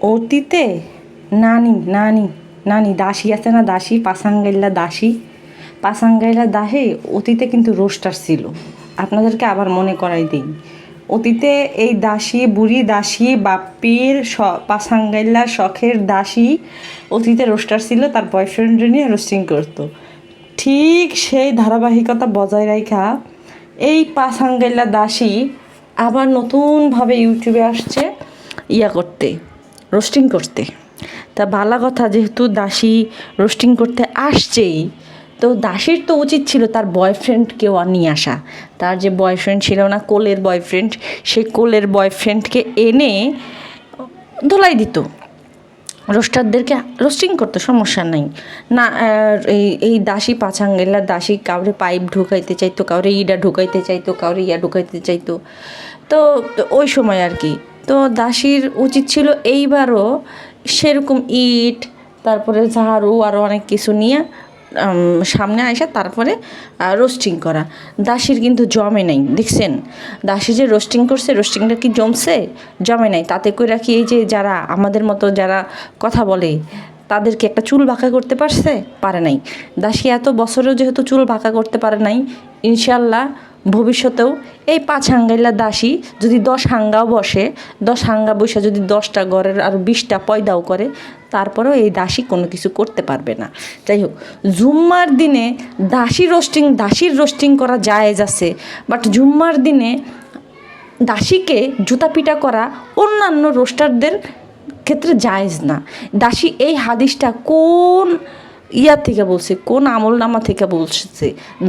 অতীতে নানি নানি নানি দাসী আছে না, দাসী পাসাঙ্গাইল্লা দাসী, পাসাঙ্গাইল্লা দাহে অতীতে কিন্তু রোস্টার ছিল। আপনাদেরকে আবার মনে করাই দিই, অতীতে এই দাসী, বুড়ি দাসী, বাপ্পির পাসাঙ্গাইল্লা শখের দাসী অতীতে রোস্টার ছিল, তার বয়ফ্রেন্ড নিয়ে রোস্টিং করতো। ঠিক সেই ধারাবাহিকতা বজায় রাখা এই পাসাঙ্গাইল্লা দাসী আবার নতুনভাবে ইউটিউবে আসছে করতে, রোস্টিং করতে। তা ভালো কথা, যেহেতু দাসী রোস্টিং করতে আসছেই, তো দাসীর তো উচিত ছিল তার বয়ফ্রেন্ডকেও নিয়ে আসা। তার যে বয়ফ্রেন্ড ছিল না, কোলের বয়ফ্রেন্ড, সেই কোলের বয়ফ্রেন্ডকে এনে ধোলাই দিত, রোস্টারদেরকে রোস্টিং করতে সমস্যা নাই না। এই দাসী পাছাঙ্গেলা দাসী কাউরে পাইপ ঢুকাইতে চাইতো, কাউরে ইডা ঢুকাইতে চাইতো, কাউরে ইয়া ঢুকাইতে চাইতো। তো ওই সময় আর কি, তো দাসীর উচিত ছিল এইবারও সেরকম ইট, তারপরে ঝাড়ু আরও অনেক কিছু নিয়ে সামনে আসা, তারপরে রোস্টিং করা। দাসীর কিন্তু জমে নাই, দেখছেন দাসী যে রোস্টিং করছে, রোস্টিংটা কি জমছে? জমে নাই। তাতে করে কি এই যে যারা আমাদের মতো যারা কথা বলে তাদেরকে একটা চুল বাঁকা করতে পারছে? পারে নাই। দাসী এত বছরেও যেহেতু চুল বাঁকা করতে পারে নাই, ইনশাল্লাহ ভবিষ্যতেও এই 5 হাঙ্গাইলা দাসী যদি 10 হাঙ্গাও বসে, 10 হাঙ্গা বসে যদি 10টা ঘরের আর 20টা পয়দাও করে, তারপরেও এই দাসী কোনো কিছু করতে পারবে না। যাই হোক, জুম্মার দিনে দাসীর রোস্টিং করা জায়েজ আছে, বাট জুম্মার দিনে দাসীকে জুতাপিটা করা অন্যান্য রোস্টারদের ক্ষেত্রে জায়েজ না। দাসী এই হাদিসটা কোন থেকে বলছে, কোন আমলনামা থেকে বলছে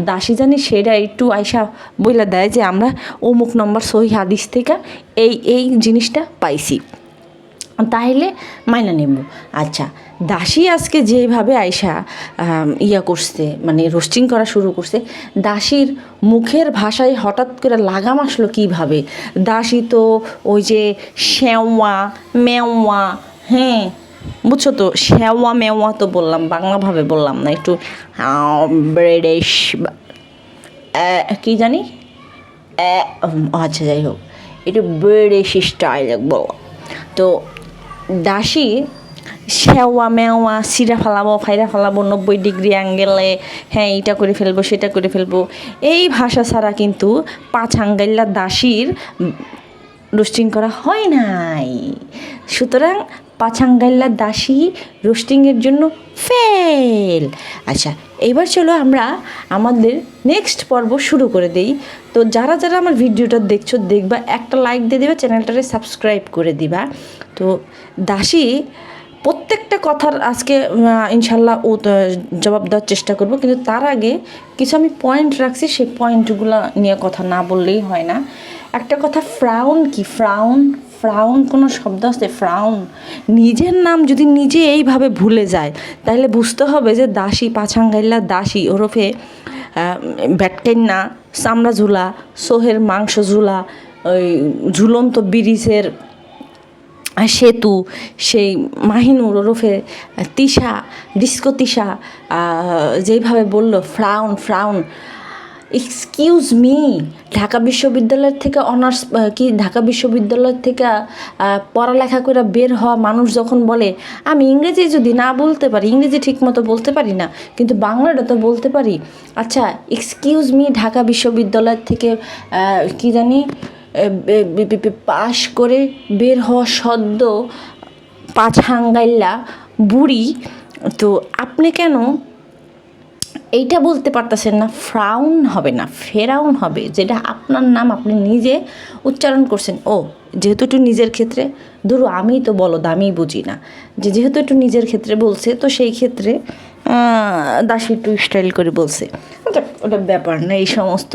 দাসী জানি সেটা একটু আয়সা বইলা দেয় যে আমরা অমুক নম্বর সহি হাদিস থেকে এই জিনিসটা পাইছি, তাহলে মাইনা নেব। আচ্ছা, দাসী আজকে যেভাবে আয়সা করছে, মানে রোস্টিং করা শুরু করছে, দাসীর মুখের ভাষায় হঠাৎ করে লাগাম আসলো কীভাবে? দাসী তো ওই যে শ্যাওয়া মেওয়া, হ্যাঁ বুঝছো তো, শ্যাওয়া মেওয়া তো বললাম, বাংলাভাবে বললাম না, একটু ব্রিটিশ কী জানি, আচ্ছা যাই হোক, একটু ব্রিটিশ স্টাইল বললাম। তো দাসী শ্যাওয়া মেওয়া, সিরা ফালাবো ফাইরা ফালাবো 90 ডিগ্রি অ্যাঙ্গেলে, হ্যাঁ এইটা করে ফেলবো সেটা করে ফেলবো, এই ভাষা ছাড়া কিন্তু 5 হাঙ্গাইল্লা দাসীর রোস্টিং করা হয় নাই। সুতরাং 5 হাঙ্গাইল্লা দাসী রোস্টিংয়ের জন্য ফেল। আচ্ছা, এইবার চলো আমরা আমাদের নেক্সট পর্ব শুরু করে দেই। তো যারা যারা আমার ভিডিওটা দেখছো, দেখবা, একটা লাইক দিয়ে দিবা, চ্যানেলটারে সাবস্ক্রাইব করে দিবা। তো দাসী প্রত্যেকটা কথার আজকে ইনশাল্লাহ জবাব দেওয়ার চেষ্টা করব, কিন্তু তার আগে কিছু আমি পয়েন্ট রাখছি, সেই পয়েন্টগুলো নিয়ে কথা না বললেই হয় না। একটা কথা, ফ্রাউন কি? ফ্রাউন কোনো শব্দ আছে? ফ্রাউন নিজের নাম যদি নিজে এইভাবে ভুলে যায়, তাহলে বুঝতে হবে যে দাসী, 5 হাঙ্গাইল্লা দাসী ওরফে ব্যাটকেন্না, চামড়া ঝুলা, সোহের মাংস ঝুলা, ওই ঝুলন্ত ব্রিজের সেতু, সেই মাহিনুর ওরফে তিশা, ডিস্কো তিশা যেইভাবে বলল ফ্রাউন, এক্সকিউজ মি, ঢাকা বিশ্ববিদ্যালয়ের থেকে অনার্স ঢাকা বিশ্ববিদ্যালয় থেকে পড়ালেখা করে বের হওয়া মানুষ যখন বলে আমি ইংরেজি যদি না বলতে পারি, ইংরেজি ঠিকমতো বলতে পারি না, কিন্তু বাংলাটা তো বলতে পারি। আচ্ছা, এক্সকিউজ মি, ঢাকা বিশ্ববিদ্যালয় থেকে কি জানি পাশ করে বের হওয়া সদ্য 5 হাঙ্গাইল্লা বুড়ি, তো আপনি কেন এইটা বলতে পারতেছেন না? ফ্রাউন হবে না, ফেরাউন হবে, যেটা আপনার নাম আপনি নিজে উচ্চারণ করছেন। ও যেহেতু একটু নিজের ক্ষেত্রে, ধরো আমি তো বলদ, আমি বুঝি না, যেহেতু একটু নিজের ক্ষেত্রে বলছে, তো সেই ক্ষেত্রে দাসী একটু স্টাইল করে বলছে, ওটা ব্যাপার না। এই সমস্ত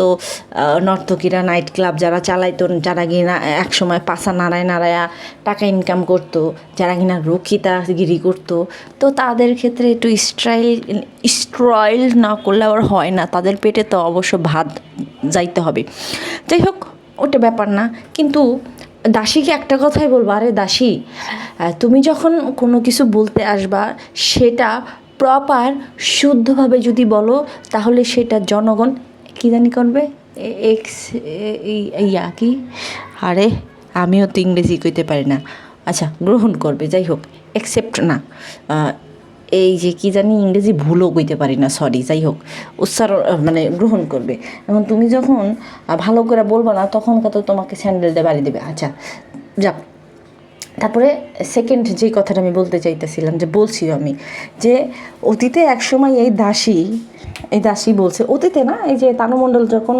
নর্তকীরা, নাইট ক্লাব যারা চালাইতো, যারা কিনা এক সময় পাশা নাড়ায়া টাকা ইনকাম করতো, যারা কিনা রক্ষিতাগিরি করতো, তো তাদের ক্ষেত্রে একটু স্ট্রাইল না করলে আবার হয় না, তাদের পেটে তো অবশ্য ভাত যাইতে হবে। যাই হোক, ওটা ব্যাপার না। কিন্তু দাসীকে একটা কথাই বলবো, আরে দাসী, তুমি যখন কোনো কিছু বলতে আসবা, সেটা প্রপার শুদ্ধভাবে যদি বলো, তাহলে সেটা জনগণ কী জানি করবে, কি, আরে আমিও তো ইংরেজি কইতে পারি না, আচ্ছা গ্রহণ করবে, যাই হোক অ্যাকসেপ্ট না, এই যে কি জানি ইংরেজি ভুলও কইতে পারি না, সরি, যাই হোক উচ্চারণ মানে গ্রহণ করবে। এখন তুমি যখন ভালো করে বলবো না তখন কত তোমাকে স্যান্ডেল দিয়ে বাড়ি দেবে। আচ্ছা যাক, তারপরে সেকেন্ড যে কথাটা আমি বলতে চাইতেছিলাম, যে বলছি আমি যে অতীতে একসময় এই দাসী বলছে, অতীতে না, এই যে তানুমণ্ডল যখন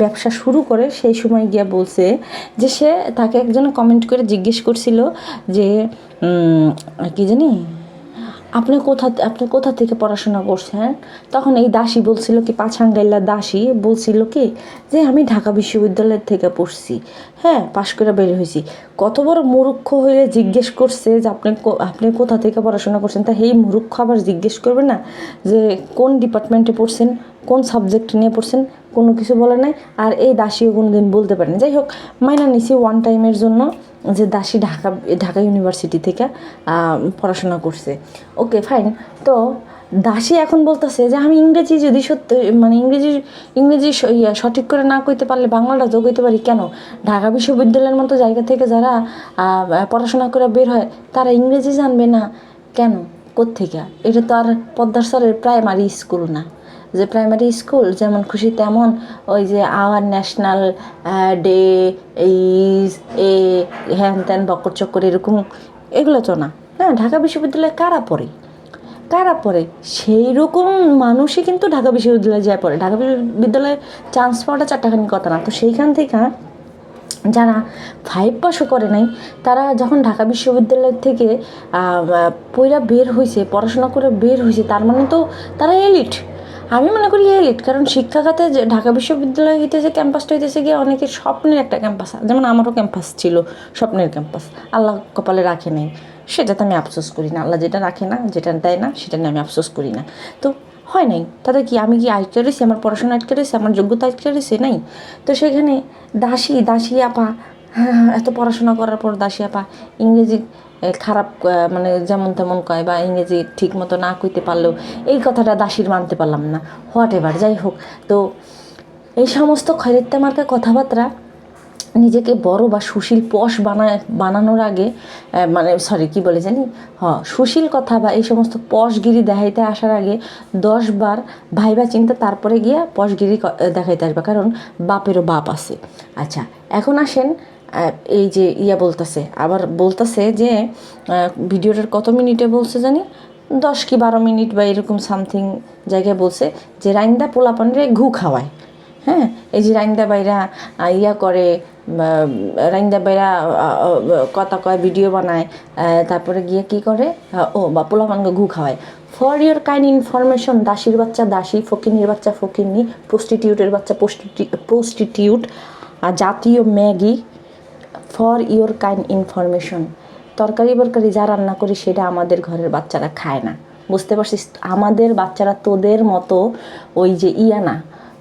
ব্যবসা শুরু করে সেই সময় গিয়া বলছে যে সে তাকে একজনে কমেন্ট করে জিজ্ঞেস করছিল যে কি জানি আপনি কোথা থেকে পড়াশোনা করছেন? তখন এই দাসী বলছিল কি, পাছাঙ্গাইল্লা দাসী বলছিল কি যে আমি ঢাকা বিশ্ববিদ্যালয় থেকে পড়ছি, হ্যাঁ পাশ করে বের হয়েছি। কত বড় মূর্খ হয়ে জিজ্ঞেস করছে যে আপনি কোথা থেকে পড়াশোনা করছেন, তা এই মূর্খ আবার জিজ্ঞেস করবে না যে কোন ডিপার্টমেন্টে পড়ছেন, কোন সাবজেক্ট নিয়ে পড়ছেন, কোনো কিছু বলে নাই। আর এই দাসীও কোনো দিন বলতে পারেন। যাই হোক, মাইনা নিছি ওয়ান টাইমের জন্য যে দাসী ঢাকা ইউনিভার্সিটি থেকে পড়াশোনা করছে, ওকে ফাইন। তো দাসী এখন বলতেছে যে আমি ইংরেজি যদি সত্যি মানে ইংরেজি সঠিক করে না কইতে পারলে বাংলাটা তো কইতে পারি, কেন ঢাকা বিশ্ববিদ্যালয়ের মতো জায়গা থেকে যারা পড়াশোনা করে বের হয় তারা ইংরেজি জানবে না কেন, কোত্থেকে? এটা তো আর পদ্মার স্যারের প্রাইমারি স্কুল না যে প্রাইমারি স্কুল যেমন খুশি তেমন ওই যে our national day is a হ্যান ত্যান বকর চক্কর এরকম, এগুলো তো না। হ্যাঁ, ঢাকা বিশ্ববিদ্যালয়ে কারা পড়ে সেই রকম মানুষই কিন্তু ঢাকা বিশ্ববিদ্যালয়ে যায় পড়ে। ঢাকা বিশ্ববিদ্যালয়ে চান্স পাওয়াটা চারটাখানি কথা না। তো সেইখান থেকে যারা 5 পাসও করে নাই তারা যখন ঢাকা বিশ্ববিদ্যালয় থেকে পড়া বের হয়েছে, পড়াশোনা করে বের হয়েছে, তার মানে তো তারা এলিট। আমি মনে করি এলিট, কারণ শিক্ষা খাতে যে ঢাকা বিশ্ববিদ্যালয় হইতেছে ক্যাম্পাসটা হইতেছে গিয়ে অনেকের স্বপ্নের একটা ক্যাম্পাস, যেমন আমারও ক্যাম্পাস ছিল, স্বপ্নের ক্যাম্পাস, আল্লাহ কপালে রাখে নাই, সেটাতে আমি আফসোস করি না। আল্লাহ যেটা রাখে না, যেটা দেয় না, সেটা নিয়ে আমি আফসোস করি না। তো হয় নাই, তাদের কি আমি কি আটকে রয়েছি, আমার পড়াশোনা আটকে রয়েছে, আমার যোগ্যতা আটকে রয়েছে নাই? তো সেখানে দাসী আপা এত পড়াশোনা করার পর দাসী আপা ইংরেজি খারাপ মানে যেমন তেমন কয় বা ইংরেজি ঠিক মতো না কইতে পারলেও এই কথাটা দাসীর মানতে পারলাম না, হোয়াট এভার, যাই হোক। তো এই সমস্ত খয়রাত্তা মার্কা কথাবার্তা নিজেকে বড় বা সুশীল পশ বানানোর আগে মানে সরি কী বলে জানি, সুশীল কথা বা এই সমস্ত পশগিরি দেখাইতে আসার আগে 10 বার ভাইবা চিন্তা তারপরে গিয়ে পশগিরি দেখাইতে আসবে, কারণ বাপেরও বাপ আছে। আচ্ছা এখন আসেন, এই যে আবার বলতেছে যে ভিডিওটার কত মিনিটে বলছে জানি, 10 কি 12 মিনিট বা এরকম সামথিং জায়গায় বলছে যে রাইন্দা পোলাপানরে ঘু খাওয়ায়। হ্যাঁ, এই যে রাইন্দা বাইরা করে, রাইন্দা বাইরা কথা কয়, ভিডিও বানায়, তারপরে গিয়ে কি করে বা পোলাপানকে ঘু খাওয়ায়। ফর ইয়োর কাইন্ড ইনফরমেশন, দাসীর বাচ্চা দাসী, ফকিনির বাচ্চা ফকিন্নি, প্রস্টিটিউটের বাচ্চা প্রস্টিটিউট, জাতীয় Maggi. For your kind information, তরকারি বরকারি যা রান্না করি সেটা আমাদের ঘরের বাচ্চারা খায় না, বুঝতে পারছিস? আমাদের বাচ্চারা তোদের মতো ওই যে না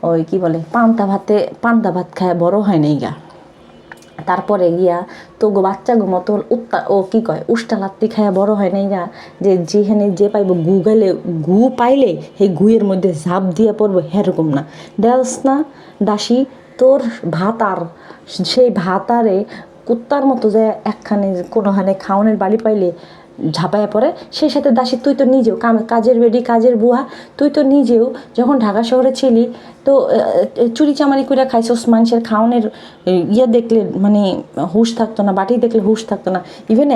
ওই কি বলে পান্তা ভাত খায় বড় হয় নাই গা। তারপরে গিয়া তো বাচ্চাগো মতো কি কয় উষ্টা লাত্তি খায়া বড় হয় নাই গা, যে যেখানে যে পাইব গু পাইলে সেই গুয়ের মধ্যে ঝাঁপ দিয়ে পড়বো, সেরকম না। দেওস না দাসী, তোর ভাতার সেই ভাতারে কুত্তার মতো যে একখানে কোনোখানে খাওয়ানোর বাড়ি পাইলে ঝাঁপাইয়া পড়ে, সেই সাথে দাসী তুই তো নিজেও কাজের বেডি, কাজের বুয়া, তুই তো নিজেও যখন ঢাকা শহরে ছিলি তো চুরি চামারি করে খাইছস, মানুষের খাওয়ানোর দেখলে মানে হুঁশ থাকতো না, বাটি দেখলে হুঁশ থাকতো না। ইভেন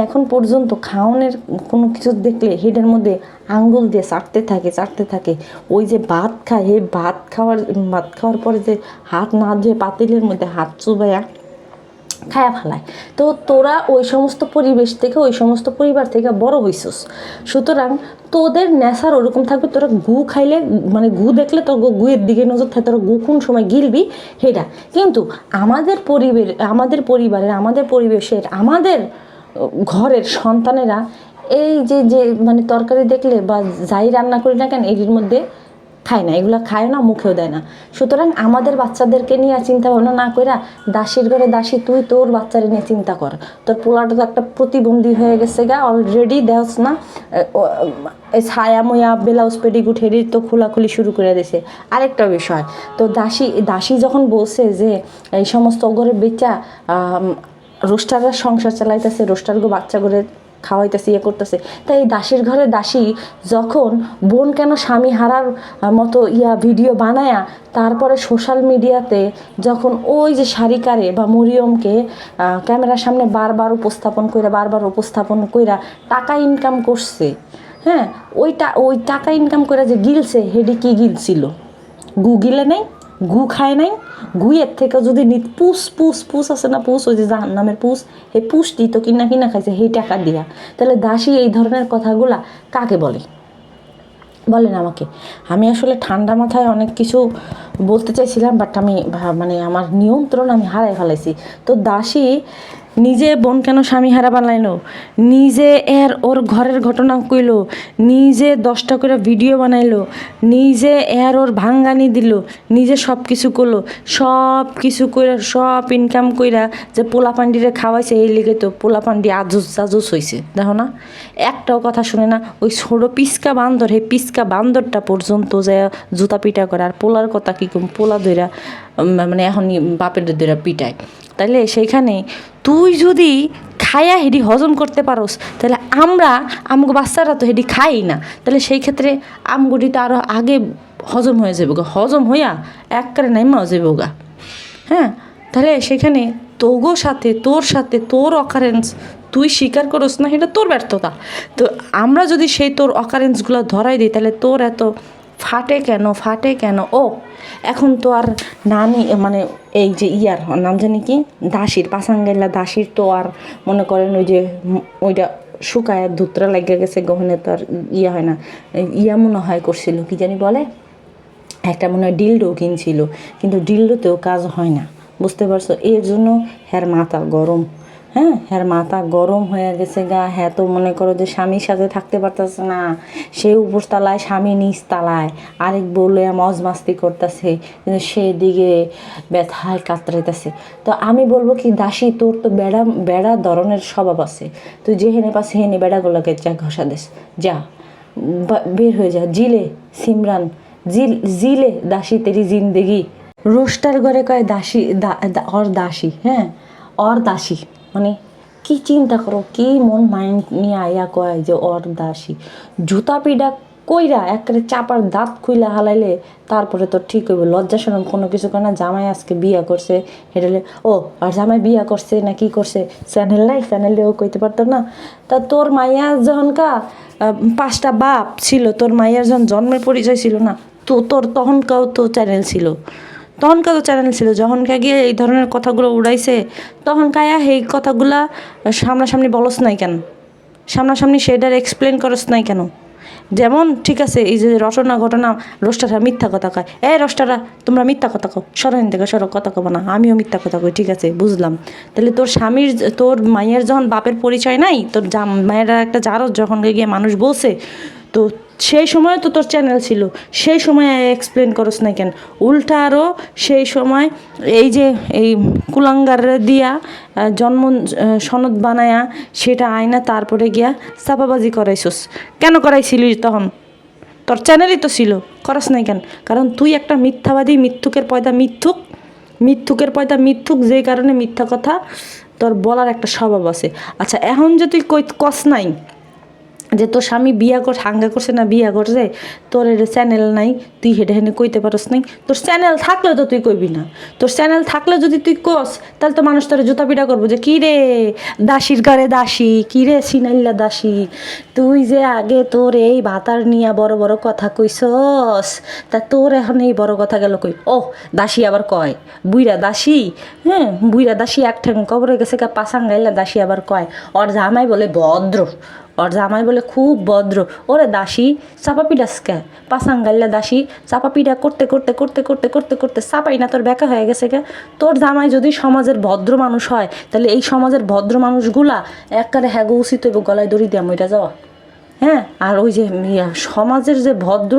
এখন পর্যন্ত খাওয়ানোর কোনো কিছু দেখলে হেডের মধ্যে আঙ্গুল দিয়ে চাটতে থাকে। ওই যে ভাত খায়, এই ভাত খাওয়ার পরে যে হাত না ধুয়ে পাতিলের মধ্যে হাত চুবাইয়া খায়া ফেলায়। তো তোরা ওই সমস্ত পরিবেশ থেকে, ওই সমস্ত পরিবার থেকে বড় হইছস, সুতরাং তোদের নেশার ওরকম থাকবে। তোরা গু খাইলে মানে গু দেখলে তোর গুয়ের দিকে নজর থাকে, তোরা গু কোন সময় গিলবি সেটা। কিন্তু আমাদের পরিবারের, আমাদের পরিবেশের, আমাদের ঘরের সন্তানেরা এই যে মানে তরকারি দেখলে বা যাই রান্না করি না কেন এর মধ্যে খায় না, এগুলো খায় না, মুখেও দেয় না। সুতরাং আমাদের বাচ্চাদেরকে নিয়ে চিন্তা ভাবনা না কইরা দাসীর ঘরে দাসী, তুই তোর বাচ্চারে নিয়ে চিন্তা কর। তোর পোলাটা তো একটা প্রতিবন্ধী হয়ে গেছে গা অলরেডি, দেওস না ছায়া ময়া ব্লাউজ পেটিকুট হেরি তো খোলাখুলি শুরু করে দিয়েছে। আরেকটা বিষয়, তো দাসী যখন বলছে যে এই সমস্ত ঘরে বেচা রোস্টাররা সংসার চালাইতেছে, রোস্টারগো বাচ্চা করে খাওয়াইতেছে, ইয়ে করতেছে। তাই এই দাসীর ঘরে দাসী যখন বোন কেন স্বামী হারার মতো ভিডিও বানায়া তারপরে সোশ্যাল মিডিয়াতে যখন ওই যে সারিকারে বা মরিয়মকে ক্যামেরার সামনে বারবার উপস্থাপন কইরা টাকা ইনকাম করছে, হ্যাঁ, ওই টাকা ইনকাম করে যে গিলছে, হেডি কি গিলছিল? গু গিলে নাই, গু খায় নাই। গুয়ের থেকে যদি পুষ আছে না, পুষ ওই যে জাহান্নামের পুষ, এই পুষটি তো কিনা খাইছে সেই টাকা দিয়া। তাহলে দাসী এই ধরনের কথাগুলা কাকে বলে? বলেন আমাকে। আমি আসলে ঠান্ডা মাথায় অনেক কিছু বলতে চাইছিলাম, বাট আমি মানে আমার নিয়ন্ত্রণ আমি হারাই ফেলাইছি। তো দাসী নিজে বোন কেন স্বামী হারা বানাইলো, নিজে ওর ঘরের ঘটনা কইলো, নিজে 10টা করে ভিডিও বানাইলো, নিজে ওর ভাঙ্গানি দিল, নিজে সব কিছু করলো, সব কিছু কইরা সব ইনকাম কইরা যে পোলাপান্ডিরে খাওয়াইছে, এই লিগে তো পোলাপান্ডি আজুস হয়েছে। দেখো না, একটাও কথা শুনে না। ওই ছোটো পিসকা বান্দর, এই পিসকা বান্দরটা পর্যন্ত যে জুতা পিটা করে, আর পোলার কথা কী কম, পোলা ধইরা মানে এখন বাপের ধইরা পিটায়। তাইলে সেইখানে তুই যদি খায়া হেডি হজম করতে পারোস, তাহলে আমগো বাচ্চারা তো হেডি খাই না, তাহলে সেই ক্ষেত্রে আমগুটিটা আরও আগে হজম হয়ে যাবে গা, হজম হইয়া একবারে নাইমাও যাবে গা। হ্যাঁ, তাহলে সেখানে তোর সাথে তোর অকারেন্স তুই স্বীকার করস না, সেটা তোর ব্যর্থতা। তো আমরা যদি সেই তোর অকারেন্সগুলো ধরাই দিই, তাহলে তোর এত ফাটে কেন? ও এখন তো আর নানি মানে এই যে নাম জানি কি, দাসীর পাসাঙ্গাইলা দাসীর তো আর মনে করেন ওই যে ওইটা শুকায় ধুতরা লাগিয়ে গেছে, গহনে তো আর হয় না, মনে হয় করছিল কি জানি বলে, একটা মনে হয় ডিলডো কিনছিল, কিন্তু ডিলডোতেও কাজ হয় না, বুঝতে পারছো? এর জন্য মাথা গরম। হ্যাঁ, মাথা গরম হয়ে গেছে গা। হ্যাঁ, তো মনে করো যে স্বামীর সাথে থাকতে পারতেছে না, সে উপর তালায়, স্বামী নিচ তালায়, আরেক বলে মজ মাস্তি করতেছে, কিন্তু সেদিকে ব্যথায় কাতরাইতেছে। তো আমি বলবো কি, দাসী তোর তো বেড়া ধরনের স্বভাব আছে, তুই যেহেনে পাশে হেনে বেড়াগুলোকে যা ঘষা দিস, যা বের হয়ে যা। সিমরান জিলে দাসী তেরি জিন্দেগি। রোস্টার ঘরে কয় দাসী, দাসী, হ্যাঁ, দাসী মানে কি চিন্তা করো, কি মন মাইন্ড নিয়ে আয়া কয় যে দাসী। জুতা পিডা কইরা একেবারে চাপার দাঁত খুইলা হালাইলে তারপরে তো ঠিক হইব। লজ্জা শরম কোনো কিছু করে না। জামাই আজকে বিয়া করছে, হেঁটে আর জামাই বিয়া করছে না কি করছে, চ্যানেল নাই, চ্যানেলেও কইতে পারতো না। তা তোর মাইয়া যখন 5টা বাপ ছিল, তোর মাইয়ার যখন জন্মের পরিচয় ছিল না, তো তোর তখনকাও তো চ্যানেল ছিল, যখন গিয়ে এই ধরনের কথাগুলো উড়াইছে, তখন কায়া এই কথাগুলা সামনাসামনি বলস নাই কেন, সামনাসামনি সেটার এক্সপ্লেন করস নাই কেন? যেমন ঠিক আছে, এই যে ঘটনা রোস্টাররা মিথ্যা কথা কয়, রোস্টাররা তোমরা মিথ্যা কথা কও, সরেন থেকে সরো, কথা কব না, আমিও মিথ্যা কথা কই, ঠিক আছে বুঝলাম। তাহলে তোর মায়ের যখন বাপের পরিচয় নাই, তোর মায়েরা একটা জারজ যখন গিয়ে মানুষ বলছে, তো সেই সময় তো তোর চ্যানেল ছিল, সেই সময় এক্সপ্লেন করস না কেন? উল্টা আরও সেই সময় এই কুলাঙ্গারে দিয়া জন্ম সনদ বানায়া সেটা আয়না তারপরে গিয়া চাপাবাজি করাইছস। কেন করাইছিলি তখন? তোর চ্যানেলই তো ছিল, করস নাই কেন? কারণ তুই একটা মিথ্যাবাদী, মিথ্যুকের পয়দা মিথ্যুক, যেই কারণে মিথ্যা কথা তোর বলার একটা স্বভাব আছে। আচ্ছা, এখন যে তুই কস নাই যে তোর স্বামী হাঙ্গা করছে না বিয়া করছে, তোর চ্যানেল নাই, তুই হেঁটে কইতে পারস নাই। তোর চ্যানেল থাকলে তো তুই কইবি না। তোর চ্যানেল থাকলে যদি তুই কস, তাহলে তো মানুষ তোর জুতা পিটা করবো যে কী রে দাসীর ঘরে দাসী, কী রে সিনাইল্লা দাসী, তুই যে আগে তোর এই ভাতার নিয়া বড় বড় কথা কইছস, তা তোর এখন এই বড় কথা গেল কই? দাসী আবার কয় বুইরা দাসী, হ্যাঁ বুইরা দাসী এক ঠ্যাং কবরে গেছে পাসাঙ্গাইল্লা দাসী আবার কয় ওর জামাই বলে ভদ্র, ওর জামাই বলে খুব ভদ্র। ওরে দাসী চাপা পিটাসকে, পাসাঙ্গাল্লা দাসী চাপা পিটা করতে চাপাই না তোর বেকা হয়ে গেছে কে? তোর জামাই যদি সমাজের ভদ্র মানুষ হয়, তাহলে এই সমাজের ভদ্র মানুষগুলা একবারে হ্যাগো উচিত হইব গলায় দড়ি দিয়া মইটা যাওয়া। হ্যাঁ, আর ওই যে সমাজের যে ভদ্র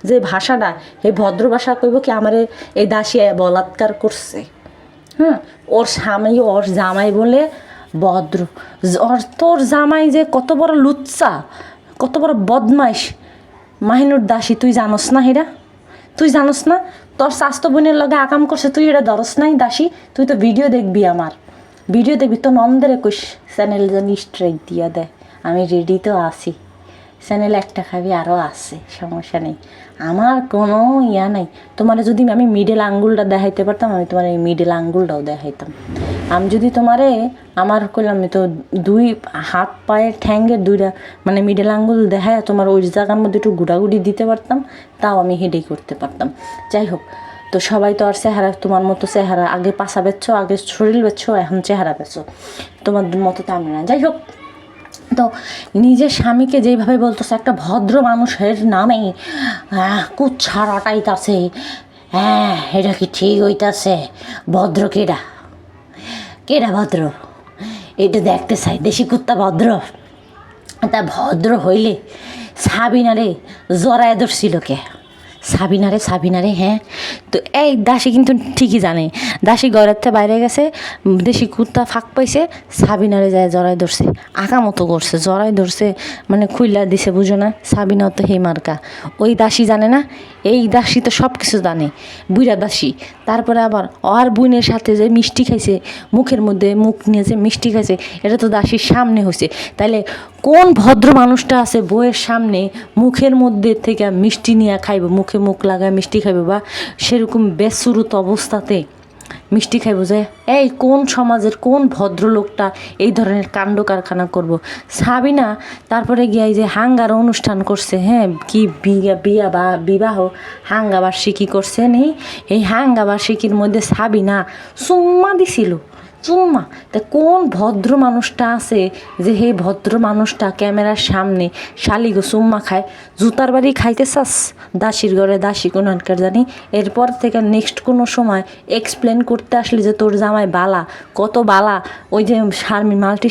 যে ভাষাটা, এই ভদ্র ভাষা কইব কি আমারে এই দাসী বলাৎকার করছে। হ্যাঁ, ওর স্বামী ওর জামাই বলে ভদ্র। তোর জামাই যে কত বড় লুচ্চা, কত বড় বদমাইশ মাহিনুর দাসী, তুই জানস না? তুই জানস না? তোর স্বাস্থ্য বোনের লগে আকাম করছে, তুই এটা ধরস নাই দাসী? তুই তো ভিডিও দেখবি আমার, ভিডিও দেখবি তো নন্দের কইস চ্যানেল যেন স্ট্রাইক দিয়া দেয়, আমি রেডি তো আছি, চ্যানেল একটা খাবি আরও আছে, সমস্যা নেই, আমার কোনো ইয়া নাই। তোমার যদি আমি মিডল আঙ্গুলটা দেখাইতে পারতাম, আমি তোমার এই মিডল আঙ্গুলটাও দেখাইতাম। আমি যদি তোমারে আমার করলাম তো 2 হাত পায়ের ঠ্যাঙ্গের 2টা মানে মিডল আঙ্গুল দেখায় তোমার ওই জায়গার মধ্যে একটু গুড়াগুড়ি দিতে পারতাম, তাও আমি হেডেই করতে পারতাম। যাই হোক, তো সবাই তো আর চেহারা তোমার মতো চেহারা, আগে পাশা বেচছো, আগে শরীর বেচছো, এখন চেহারা বেচো, তোমার মতো তো আমি না। যাই হোক, তো নিজের স্বামীকে যেইভাবে বলতেছে একটা ভদ্র মানুষের নামে কুচ্ছা রটাইতাছে, হ্যাঁ এটা কি ঠিক হইতাছে? ভদ্র কেডা, কেডা ভদ্র? এটা দেখতে চাই দেশি কুত্তা ভদ্র? তা ভদ্র হইলে সাবিনারে জড়ায় ধরছিল কে? সাবিনারে হ্যাঁ। তো এই দাসী কিন্তু ঠিকই জানে, দাসী ঘরের থেকে বাইরে গেছে, দেশি কুত্তা ফাঁক পাইছে, সাবিনারে যায় জড়াই ধরছে, আঁকা মতো করছে, জড়াই ধরছে মানে খুইলা দিছে, বুঝো না? সাবিনা তো হে মার্কা, ওই দাসী জানে না? এই দাসী তো সব কিছু জানে, বুইরা দাসী। তারপরে আবার আর বোনের সাথে যে মিষ্টি খাইছে, মুখের মধ্যে মুখ নিয়ে যে মিষ্টি খাইছে, এটা তো দাসীর সামনে হয়েছে। তাইলে কোন ভদ্র মানুষটা আছে বউয়ের সামনে মুখের মধ্যে থেকে মিষ্টি নিয়ে খাইব, মুখে মুখ লাগায় মিষ্টি খাইব, বা সেরকম বেসুরুত অবস্থাতে মিষ্টি খাইব? যে এই কোন সমাজের কোন ভদ্রলোকটা এই ধরনের কাণ্ড কারখানা করব? সাবিনা তারপরে গিয়ে যে হাঙ্গার অনুষ্ঠান করছে, হ্যাঁ কি বিয়া বা বিবাহ হাঙ্গাবার্ষিকী করছে নেই, এই হাঙ্গাবার্ষিকীর মধ্যে সাবিনা চুম্মা দিছিল, চুম্মা। তা কোন ভদ্র মানুষটা আছে যে সেই ভদ্র মানুষটা ক্যামেরার সামনে শালিগো চুম্মা খায়? জুতার বাড়ি খাইতে চাস দাসির ঘরে, দাসী কোনো আনকার জানি। এরপর থেকে নেক্সট কোনো সময় এক্সপ্লেন করতে আসলে যে তোর জামাই বালা, কত বালা, ওই যে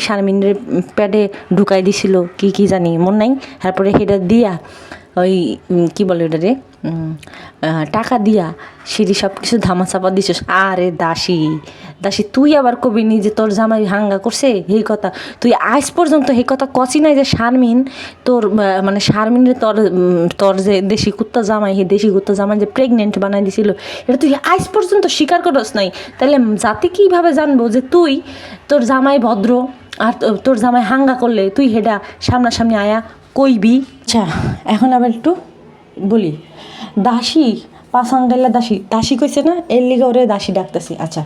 শারমিনের প্যাডে ঢুকাই দিছিল কি জানি মন নাই, তারপরে সেটা দিয়া ওই কি বলে ওটা রে, টাকা দিয়া সিঁড়ি সব কিছু ধামাচাপা দিছিস। আরে দাসী তুই আবার কবি নি যে তোর জামাই হাঙ্গা করছে এই কথা? তুই আজ পর্যন্ত এই কথা কচি নাই যে শারমিন তোর মানে শারমিনের তোর যে দেশি কুত্তা জামাই, সেই দেশি কুত্তা জামাই যে প্রেগনেন্ট বানাই দিছিল, এটা তুই আজ পর্যন্ত স্বীকার করস নাই। তাহলে জাতি কীভাবে জানবো যে তুই তোর জামাই ভদ্র, আর তোর জামাই হাঙ্গা করলে তুই হেডা সামনাসামনি আয়া কইবি? আচ্ছা, এখন আবার একটু বলি, দাসী পাসাঙ্গাইলা দাসী কইছে না, এর লিগে ওরে দাসী ডাকতেছি। আচ্ছা,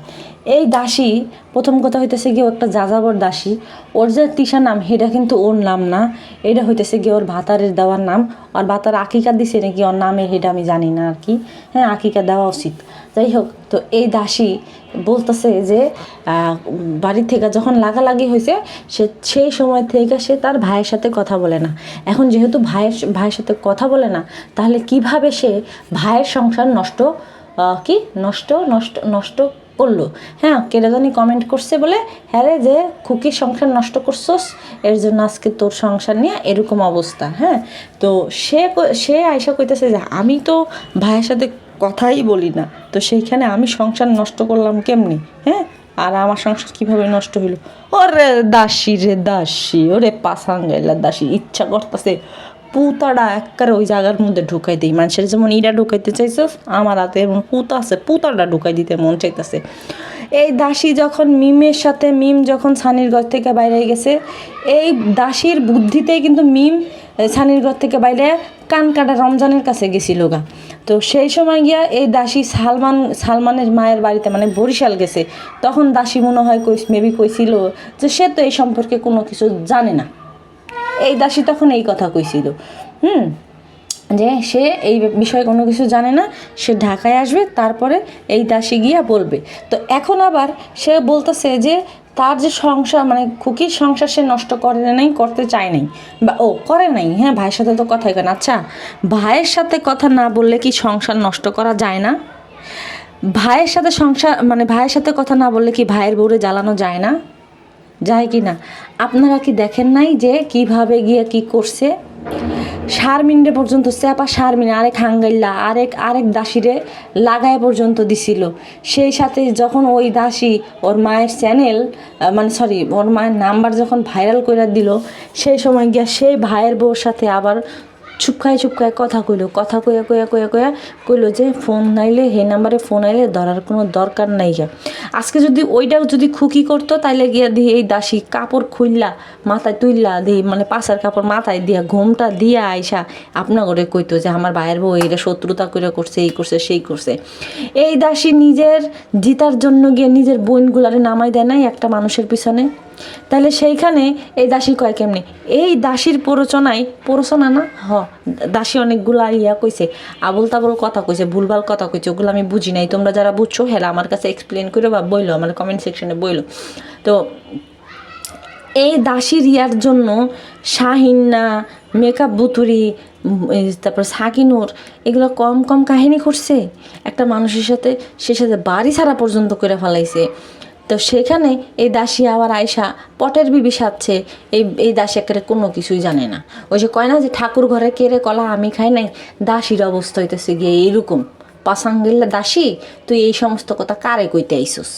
এই দাসী প্রথম কথা হইতেছে গিয়ে একটা যাযাবর দাসী, ওর যে তিশা নাম সেটা কিন্তু ওর নাম না, এটা হইতেছে গিয়ে ওর ভাতারের দেওয়ার নাম। আর ভাতার আকিকা দিছে নাকি ওর নামে সেটা আমি জানি না আর কি, হ্যাঁ আকিকা দেওয়া উচিত। যাই হোক, তো এই দাসী বলতেছে যে বাড়ি থেকে যখন লাগালাগি হয়েছে সেই সময় থেকে সে তার ভাইয়ের সাথে কথা বলে না। এখন যেহেতু ভাইয়ের সাথে কথা বলে না, তাহলে কিভাবে সে ভাইয়ের সংসার নষ্ট করলো? হ্যাঁ, কেটা জানি কমেন্ট করছে বলে, হ্যাঁ রে যে খুকির সংসার নষ্ট করছোস, এর জন্য আজকে তোর সংসার নিয়ে এরকম অবস্থা। হ্যাঁ, তো সে আয়সা কইতেছে যে আমি তো ভাইয়ের সাথে কথাই বলি না, তো সেইখানে আমি সংসার নষ্ট করলাম কেমনি? হ্যাঁ, আর আমার সংসার কীভাবে নষ্ট হইল? ওরে দাসী ওরে পাসাঙ্গাইলা দাসী, ইচ্ছা করতেছে পুতাটা একবারে ওই জায়গার মধ্যে ঢুকাই দিই। মানুষের যেমন ইরা ঢুকাইতে চাইছস, আমার হাতে এমন পুতা আছে, পুতাটা ঢুকাই দিতে মন চাইতেছে। এই দাসী যখন মিম যখন ছানির ঘর থেকে বাইরে গেছে, এই দাসীর বুদ্ধিতেই কিন্তু মিম ছানির ঘর থেকে বাইরে কান কাটা রমজানের কাছে গেছিল গা। তো সেই সময় গিয়া এই দাসী সালমানের মায়ের বাড়িতে মানে বরিশাল গেছে, তখন দাসী মনে হয় মেবি কইছিল যে সে তো এই সম্পর্কে কোনো কিছু জানে না। এই দাসী তখন এই কথা কইছিল যে সে এই বিষয়ে কোনো কিছু জানে না, সে ঢাকায় আসবে, তারপরে এই দাসী গিয়া বলবে। তো এখন আবার সে বলতেছে যে তার যে সংসার মানে খুকির সংসার সে নষ্ট করতে চায় নাই, বা করে নাই। হ্যাঁ, ভাইয়ের সাথে তো কথাই কেন? আচ্ছা, ভাইয়ের সাথে কথা না বললে কি সংসার নষ্ট করা যায় না? ভাইয়ের সাথে কথা না বললে কি ভাইয়ের বউরে জ্বালানো যায় না? যায় কি না? আপনারা কি দেখেন নাই যে কিভাবে গিয়ে কি করছে? শারমিনরে পর্যন্ত শারমিন আরেক হাঙ্গাইল্লা আরেক দাসীরে লাগায় পর্যন্ত দিছিল। সেই সাথে যখন ওই দাসী ওর মায়ের চ্যানেল ওর মায়ের নাম্বার যখন ভাইরাল করে দিল, সেই সময় গিয়া সেই ভাইয়ের বউর সাথে আবার চুপকায় কথা কইলো, কথা কইয়া কইলো যে ফোন নাইলে হে নাম্বারে ফোন আইলে ধরার কোনো দরকার নাই গা। আজকে যদি ওইটাও যদি খুকি করতো তাইলে গিয়া দিয়ে এই দাসী কাপড় খুললা মাথায় তুললা দিয়ে মানে পাশার কাপড় মাথায় দিয়া ঘোমটা দিয়া আইসা আপনা করে কইতো যে আমার ভাইয়ের বউ এটা শত্রুতা করে করছে, এই করছে সেই করছে। এই দাসী নিজের জিতার জন্য গিয়ে নিজের বোনগুলারে নামাই দেয় নাই একটা মানুষের পিছনে। তাহলে সেইখানে এই দাসী কয় কেমনি? এই দাসীর প্ররোচনা না দাসী অনেকগুলা কইছে, আবল তাবল কথা কইছে, ভুলভাল কথা কইছে, ওগুলো আমি বুঝি নাই। তোমরা যারা বুঝছো হেলা আমার কাছে এক্সপ্লেন করে বা বইলো, আমার কমেন্ট সেকশনে বইলো। তো এই দাসীর জন্য শাহিনা, মেকআপ বুতুরি, তারপর সাকিনুর এগুলো কম কাহিনী করছে একটা মানুষের সাথে, সে সাথে বাড়ি ছাড়া পর্যন্ত করে ফেলাইছে। তো সেখানে এই দাসী আবার আয়সা পটের বিবি সাজছে। এই দাসী একেবারে কোনো কিছুই জানে না। ওই যে কয় না যে ঠাকুর ঘরে কেড়ে কলা আমি খাই নাই, দাসীর অবস্থা হইতেছে গিয়ে এইরকম। পাসাঙ্গিল্লা দাসী, তুই এই সমস্ত কথা কারে কইতে আইসোস?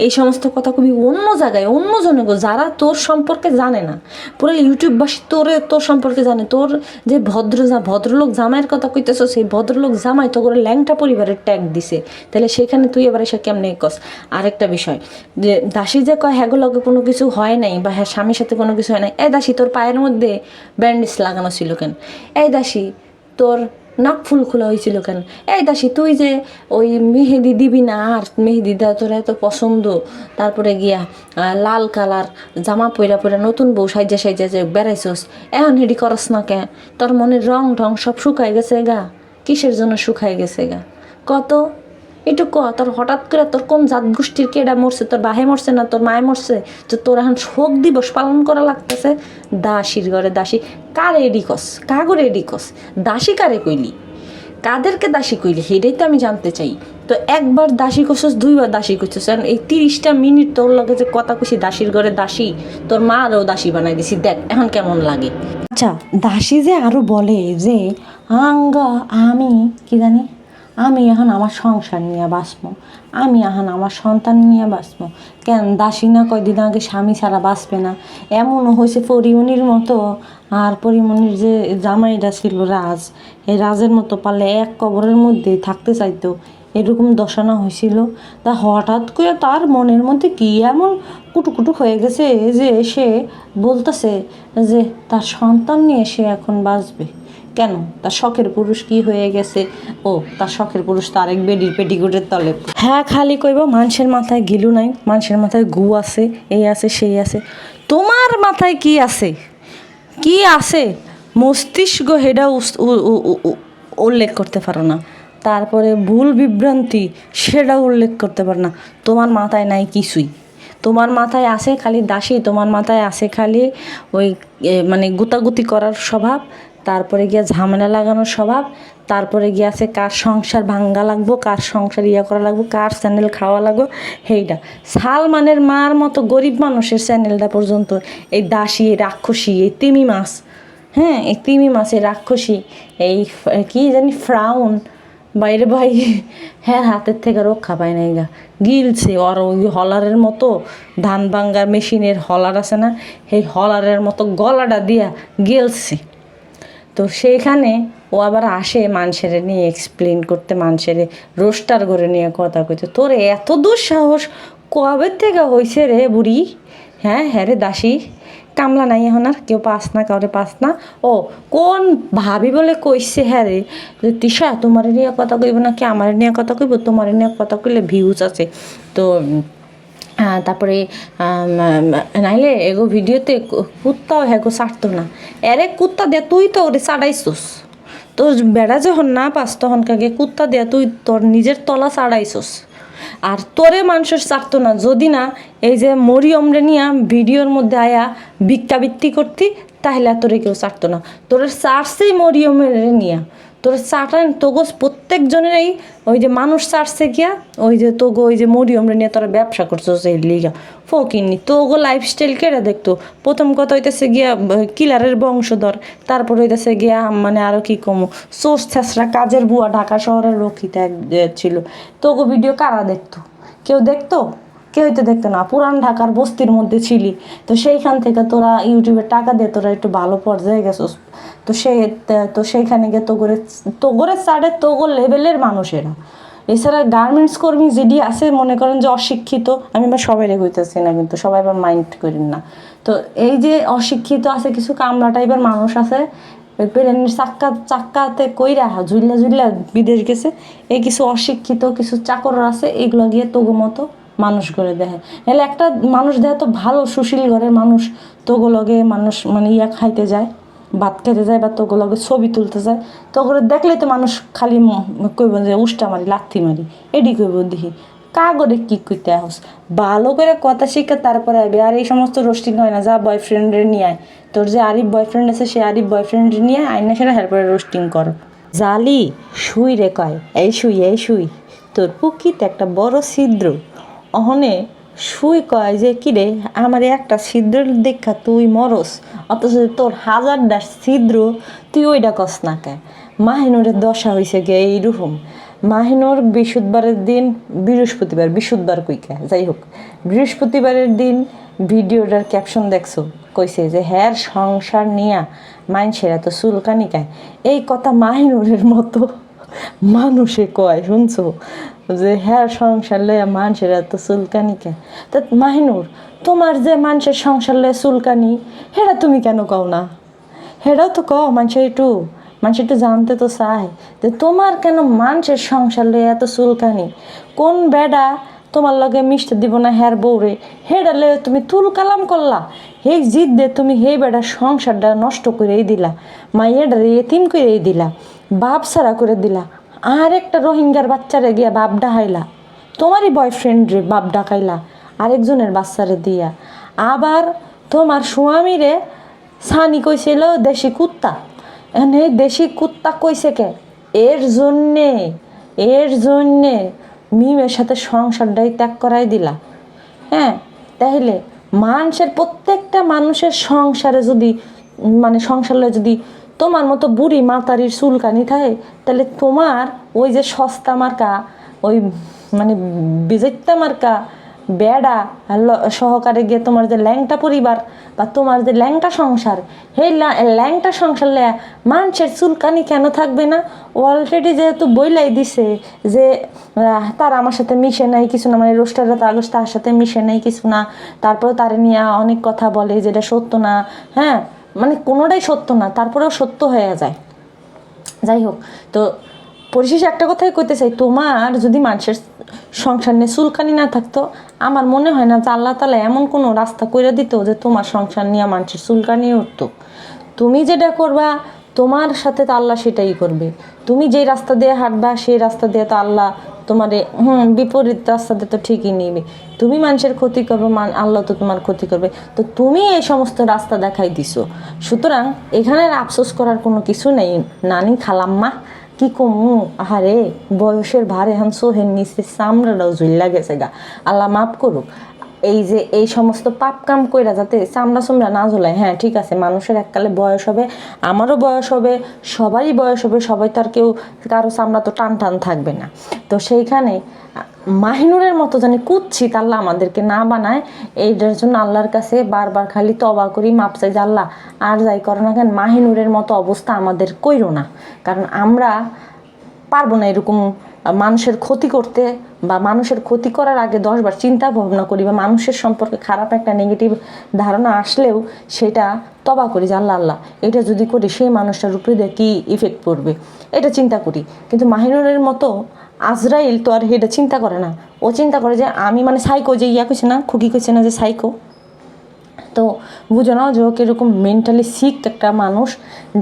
এই সমস্ত কথা খুবই অন্য জায়গায় অন্য জনে গো, যারা তোর সম্পর্কে জানে না। পুরো ইউটিউববাসী তোর সম্পর্কে জানে। তোর যে ভদ্রলোক জামাইয়ের কথা কইতেছ, সেই ভদ্রলোক জামাই তো করে ল্যাংটা পরিবারের ট্যাগ দিছে। তাহলে সেখানে তুই এবার এসে কেমনে কস? আরেকটা বিষয় যে দাসী যে কয় হ্যাগুলোকে কোনো কিছু হয় নাই বা হ্যাঁ স্বামীর সাথে কোনো কিছু হয় নাই। এই দাসী তোর পায়ের মধ্যে ব্যান্ডেজ লাগানো ছিল কেন? এই দাসী তোর নাক ফুল খোলা হয়েছিল কেন? এই দাসী তুই যে ওই মেহেদি দিবি না, আর মেহেদি দেওয়া তোর এত পছন্দ, তারপরে গিয়া লাল কালার জামা পইরা নতুন বউ সাইজা যে বেড়াইছস, এখন হেডি করস না কেন? তোর মনের রং ঢং সব শুকাই গেছে গা। কিসের জন্য শুকাই গেছে গা কত? একটু তোর হঠাৎ করে তোর কোন জাত গোষ্ঠীর কেডা মরছে? তোর বাহে মরছে না তোর মায়ে মরছে তো তোর এখন শোক দিবস পালন করা লাগতেছে? দাসীর ঘরে দাসী কারে এডিকস? কাগরে এডিকস? দাসী কারে কইলি? কাদেরকে দাসী কইলি সেটাই তো আমি জানতে চাই। তো একবার দাসী করছস, দুইবার দাসী করছস, এই 30টা মিনিট তোর লগে যে কথা কইছি দাসীর ঘরে দাসী, তোর মা আরও দাসী বানাই দিছি, দেখ এখন কেমন লাগে। আচ্ছা, দাসী যে আরো বলে যে আমি কি জানি, আমি এখন আমার সংসার নিয়ে বাঁচবো, আমি এখন আমার সন্তান নিয়ে বাঁচবো। কেন দাসী না কয়দিন আগে স্বামী ছাড়া বাঁচবে না? এমনও হয়েছে পরিমণির মতো, আর পরিমণির যে জামাইটা ছিল রাজ, এই রাজের মতো পারলে এক কবরের মধ্যেই থাকতে চাইতো, এরকম দশানা হয়েছিল। তা হঠাৎ করে তার মনের মধ্যে কি এমন কুটুকুটু হয়ে গেছে যে সে বলতেছে যে তার সন্তান নিয়ে সে এখন বাঁচবে। কেন? তার শখের পুরুষ কি হয়ে গেছে? ও তার শখের পুরুষ তো আরেক বেডির পেটিকোটের তলে। হ্যাঁ, খালি কইব মানুষের মাথায় গিলু নাই, মানুষের মাথায় গু আছে, এই আছে সেই আছে। তোমার মাথায় কি আছে? কি আছে? মস্তিষ্ক হেডা উল্লেখ করতে পারো না, তারপরে ভুল বিভ্রান্তি সেটাও উল্লেখ করতে পারো না। তোমার মাথায় নাই কিছুই। তোমার মাথায় আছে খালি দাসী, তোমার মাথায় আছে খালি ওই মানে গুতাগুতি করার স্বভাব, তারপরে গিয়া ঝামেলা লাগানোর স্বভাব, তারপরে গিয়ে আছে কার সংসার ভাঙ্গা লাগবো, কার সংসার করা লাগবো, কার চ্যানেল খাওয়া লাগবো। সেইটা সালমানের মার মতো গরিব মানুষের চ্যানেলটা পর্যন্ত এই দাসী, এই রাক্ষসী, এই তিমি মাছ, হ্যাঁ এই তিমি মাছের রাক্ষসী, এই কি জানি ফ্রাউন বাইরে ভাই, হ্যাঁ হাতের থেকে রক্ষা পায় নাই গা, গিলছে। আর ওই হলারের মতো ধান ভাঙ্গার মেশিনের হলার আছে না, সেই হলারের মতো গলাটা দিয়া গেলছে। তো সেইখানে ও আবার আসে মানুষের নিয়ে এক্সপ্লেন করতে, মানুষের রোস্টার করে নিয়ে কথা কইতে। তোর এত দুঃসাহস কবে থেকে হয়েছে রে বুড়ি? হ্যাঁ রে দাসী, কামলা নাই এখন আর কেউ পাস না, কাউরে পাস না। ও কোন ভাবি বলে কইছে হ্যাঁ রে তিশা তোমার নিয়ে কথা কইব নাকি আমার নিয়ে কথা কইব? তোমার নিয়ে কথা কইলে ভিউজ আছে তো। তারপরে নাইলে এগো ভিডিওতে কুত্তাও হ্যাগো ছাড়তো না। এরে কুত্তা দে তুই তো ওরে ছাড়াইছোস, তোর বেড়া যখন না পাস তখন কাকে কুত্তা দেয়া তুই তোর নিজের তলা ছাড়াইছোস। আর তোরে মানুষের ছাড়তো না যদি না এই যে মরিয়মরে নিয়া ভিডিওর মধ্যে আয়া ভিক্ষাবৃত্তি করতি, তাহলে তোরে কেউ ছাড়তো না। তোরে ছাড়ছেই মরিয়মের নিয়া, তোর চাটান তোগো প্রত্যেকজনেরই ওই যে মানুষ চাটছে গিয়া ওই যে তোগো ওই যে মরিয়মরে নিয়ে তোরা ব্যবসা করছো সেই লিগা ফকিনি। তোগো লাইফস্টাইল কেটে দেখতো। প্রথম কথা হইতেছে গিয়া কিলারের বংশধর, তারপর হইতেছে গিয়া মানে আরও কি কমো সোর্স ছেঁচড়া কাজের বুয়া ঢাকা শহরের রক্ষিতা ছিল। তোগো ভিডিও কারা দেখতো? কেউ দেখতো? কেউ তো দেখতো না, পুরান ঢাকার বস্তির মধ্যে ছিলি, তো সেইখান থেকে তোরা ইউটিউবে টাকা দিয়ে তোরা একটু ভালো পর্যায়ে গেছিস, তো সেইখানে গিয়ে তোগরে সাড়ে তোগর লেভেলের মানুষেরা। এছাড়া গার্মেন্টস কর্মী যেটি আছে মনে করেন যে অশিক্ষিত, আমি আবার সবাই কইতেছি না, কিন্তু সবাই আবার মাইন্ড করেন না। তো এই যে অশিক্ষিত আছে, কিছু কামলা টাইপের মানুষ আছে, ওই প্লেনের চাক্কাতে কইরা ঝুল্লা ঝুল্লা বিদেশ গেছে, এই কিছু অশিক্ষিত কিছু চাকর আছে, এগুলো গিয়ে তোগো মতো মানুষ করে দেখে। নাহলে একটা মানুষ দেয় তো ভালো সুশীল ঘরের মানুষ, তোগো লগে মানুষ মানে খাইতে যায়, ভাত খেতে যায়, বা তোগো লগে ছবি তুলতে যায়, তোগুলো দেখলেই তো মানুষ খালি কইব যে উষ্টা মারি লাথি মারি, এডি কইব দেখি কাগরে কি কইতে আহস। ভালো করে কথা শিখে তারপরে আইবে। আর এই সমস্ত রোস্টিং হয় না, যা বয়ফ্রেন্ডের নিয়ে আয়, তোর যে আরিফ বয়ফ্রেন্ড আছে সে আরিফ বয়ফ্রেন্ডের নিয়ে আইনা সেটা হেরপরে রোস্টিং কর। জালি শুই রে কয়, এই শুই তোর পুকিতে একটা বড় ছিদ্র, অহনে শুই কয় যে কিরে আমার একটা ছিদ্র দেখা তুই মরস, অথচ তোর হাজারটা ছিদ্র তুই ওইটা কস না কে। মাহিনুরের দশা হয়েছে গে এইরকম। মাহিনুর বৃহস্পতিবার কইকা যাই হোক, বৃহস্পতিবারের দিন ভিডিওটার ক্যাপশন দেখছো, কইছে যে হ্যার সংসার নিয়া মানুষের এত চুলকানি খায়। এই কথা মাহিনুরের মতো মানুষে কয়, শুনছো যে হ্যাঁ সংসার লইয়া মানুষের এত চুলকানি খায়। তা মাহিনুর, তোমার যে মানুষের সংসার লইয়া চুলকানি, হেরা তুমি কেন কও না? হেরাও তো কও, মানুষ একটু জানতে তো চায় যে তোমার কেন মানুষের সংসার লইয়া এত চুলকানি। কোন বেডা তোমার লগে মিশতে দিব না হ্যার বউরে, হেডা লইয়া তুমি তুল কালাম করলা, হেই জিদ দে তুমি হেই বেডার সংসারটা নষ্ট করেই দিলা, মাইয়েডারে এতিম করেই দিলা, বাপ সারা করে দিলা, আর একটা রোহিঙ্গার বাচ্চারে গিয়া বাপ ডাহাইলা, তোমারই বয়ফ্রেন্ড রে বাপ ডাকাইলা আরেকজনের বাচ্চারে দিয়া। আবার তোমার স্বামীরে সানি কইছিল দেশি কুত্তা, এনে দেশি কুত্তা কইছে কে? এর জন্যে মিমের সাথে সংসারটাই ত্যাগ করাই দিলা। হ্যাঁ, তাহলে প্রত্যেকটা মানুষের সংসারে যদি সংসারে যদি তোমার মতো বুড়ি মাতারির চুলকানি থাকে, তাহলে তোমার ওই যে সস্তা মার্কা, ওই বিজেতা মার্কা বেড়া সহকারে গিয়ে তোমার যে ল্যাংটা পরিবার বা তোমার যে ল্যাংটা সংসার, সেই ল্যাংটা সংসার লেয়া মানুষের চুলকানি কেন থাকবে না? অলরেডি যেহেতু বইলাই দিছে যে তার আমার সাথে মিশে নাই কিছু না, রোস্টাররা তার সাথে মিশে নাই কিছু না, তারপরে তারে নিয়ে অনেক কথা বলে যেটা সত্য না। হ্যাঁ, কোনোটাই সত্য না, তারপরেও সত্য হয়ে যায়। যাই হোক, তো পরিশেষে একটা কথাই কইতে চাই, তোমার যদি মানুষের সংসার নিয়ে চুলকানি না থাকতো, আমার মনে হয় না যে আল্লাহ তাআলা এমন কোনো রাস্তা করে দিত যে তোমার সংসার নিয়ে মানুষের চুলকানি উঠতো। তুমি যেটা করবা তোমার সাথে তো আল্লাহ সেটাই করবে। তুমি যেই রাস্তা দিয়ে হাঁটবা সেই রাস্তা দিয়ে তো আল্লাহ তোমারে বিপরীত রাস্তাতে তো ঠিকই নিবে। তুমি মানুষের ক্ষতি করবে, আল্লাহ তো তোমার ক্ষতি করবে। তো তুমি এই সমস্ত রাস্তা দেখাই দিছো, সুতরাং এখানে আফসোস করার কোনো কিছু নেই। নানি খালাম্মা কি কমু, আহারে বয়সের ভারে এখন সোহের নিচে চামড়াটাও ঝুল্লা গেছে গা, আল্লাহ মাফ করুক। এই যে এই সমস্ত পাপ কাম কইরা যাতে চামড়া চামড়া না ঝোলায়। হ্যাঁ ঠিক আছে, মানুষের এককালে বয়স হবে, আমারও বয়স হবে, সবারই বয়স হবে, সবাই তো আর কারো চামড়া তো টান টান থাকবে না। তো সেইখানে মাহিনুরের মতো জানি কুৎসিত আল্লাহ আমাদেরকে না বানায়, এইটার জন্য আল্লাহর কাছে বারবার খালি তওবা করি, মাপ চাই যে আল্লাহ আর যাই করো না কেন মাহিনুরের মতো অবস্থা আমাদের কইরো না। কারণ আমরা পারবো না এরকম মানুষের ক্ষতি করতে, বা মানুষের ক্ষতি করার আগে 10 বার চিন্তা ভাবনা করি, বা মানুষের সম্পর্কে খারাপ একটা নেগেটিভ ধারণা আসলেও সেটা তবা করি যে আল্লাহ এটা যদি করি সেই মানুষটার উপরে দিয়ে কী ইফেক্ট পড়বে, এটা চিন্তা করি। কিন্তু মাহিনুরের মতো আজরাইল তো আর এটা চিন্তা করে না, ও চিন্তা করে যে আমি সাইকো, যে কইছে না, খুকি কইছে না যে সাইকো। তো বুঝো না যে ও কীরকম মেন্টালি সিক একটা মানুষ,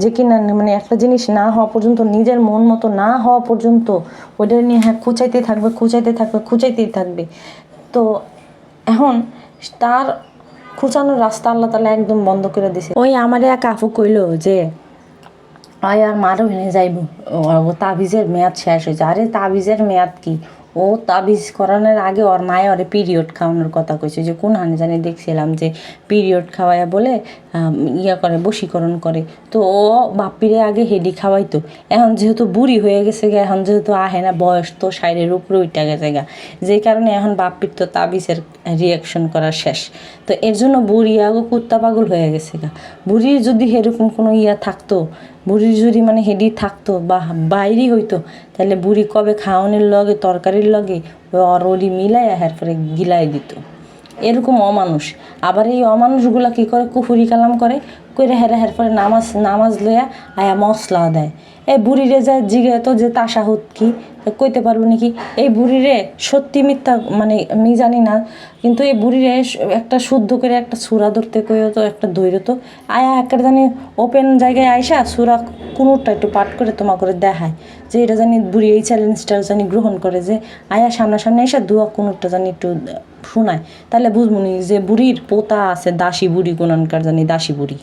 যে কিনা একটা জিনিস না হওয়া পর্যন্ত, নিজের মন মতো না হওয়া পর্যন্ত ওইটা নিয়ে খুঁচাইতেই থাকবে। তো এখন তার খুঁচানোর রাস্তা আল্লাহ তাআলা একদম বন্ধ করে দিছে। ওই আমার এক আপু কইল যে আর মারও হেনে যাইব, তাবিজের মেয়াদ শেষ হয়েছে। আরে তাবিজের মেয়াদ কি, ও তাবিজ করানোর আগে ওর মায়ে ওরে পিরিয়ড খাওয়ানোর কথা কইছে, যে কোন হানে জানি দেখছিলাম যে পিরিয়ড খাওয়ায় বলে ইয়া করে, বশীকরণ করে। তো ও বাপ্পিরে আগে হেডি খাওয়াইতো। এখন যেহেতু বুড়ি হয়ে গেছে গা, এখন যেহেতু আহে না, বয়স তো 60-এর উপরে উঠা গেছে গা, যেই কারণে এখন বাপ্পির তো তাবিজের রিয়াকশন করা শেষ। তো এর জন্য বুড়ি আগো কুত্তা পাগল হয়ে গেছে গা। বুড়ির যদি এরকম কোনো ইয়া থাকতো, বুড়ির যদি মানে হেডি থাকতো বা বাইরেই হইতো, তাহলে বুড়ি কবে খাওয়ানোর লগে তরকারির লগে ওরি মিলাই পরে গিলাই দিত। এরকম অমানুষ। আবার এই অমানুষগুলা কী করে, কুফুরি কালাম করে পরে নামাজ লইয়া আয়া মশলা দেয়। এই বুড়িরে যায় জিগে তো যে তাসাহুদ কি কইতে পারবো নাকি? এই বুড়িরে সত্যি মিথ্যা মানে আমি জানি না, কিন্তু এই বুড়িরে একটা শুদ্ধ করে একটা সুরা ধরতে কইও তো, একটা ধৈর্য তো আয়া একটা জানি ওপেন জায়গায় আইসা সুরা কোনোটা একটু পাঠ করে তোমা করে দেখায়, যে এটা জানি বুড়ি এই চ্যালেঞ্জটা জানি গ্রহণ করে, যে আয়া সামনাসামনি এসে দোয়া কোনোটা জানি একটু শোনায়, তাহলে বুঝবো নি যে বুড়ির পোতা আছে, দাসী বুড়ি কোনানকার জানি দাসী বুড়ি।